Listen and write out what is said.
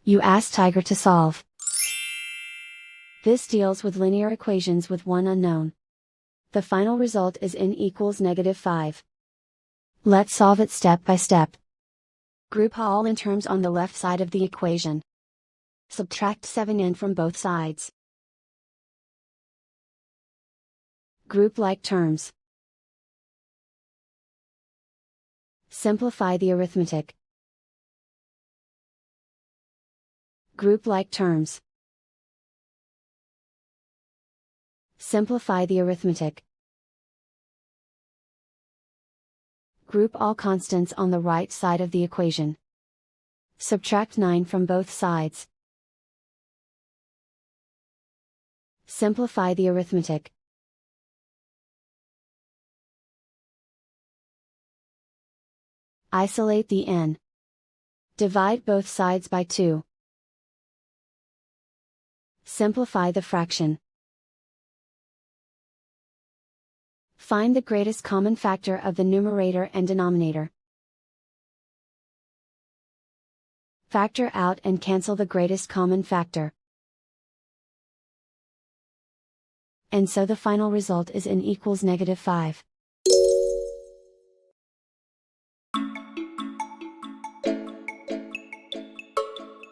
You ask Tiger to solve. This deals with linear equations with one unknown. The final result is n equals -5. Let's solve it step by step. Group all n terms on the left side of the equation. Subtract 7n from both sides. Group like terms. Simplify the arithmetic. Group like terms. Simplify the arithmetic. Group all constants on the right side of the equation. Subtract 9 from both sides. Simplify the arithmetic. Isolate the n. Divide both sides by 2. Simplify the fraction. Find the greatest common factor of the numerator and denominator. Factor out and cancel the greatest common factor. And so the final result is n equals -5.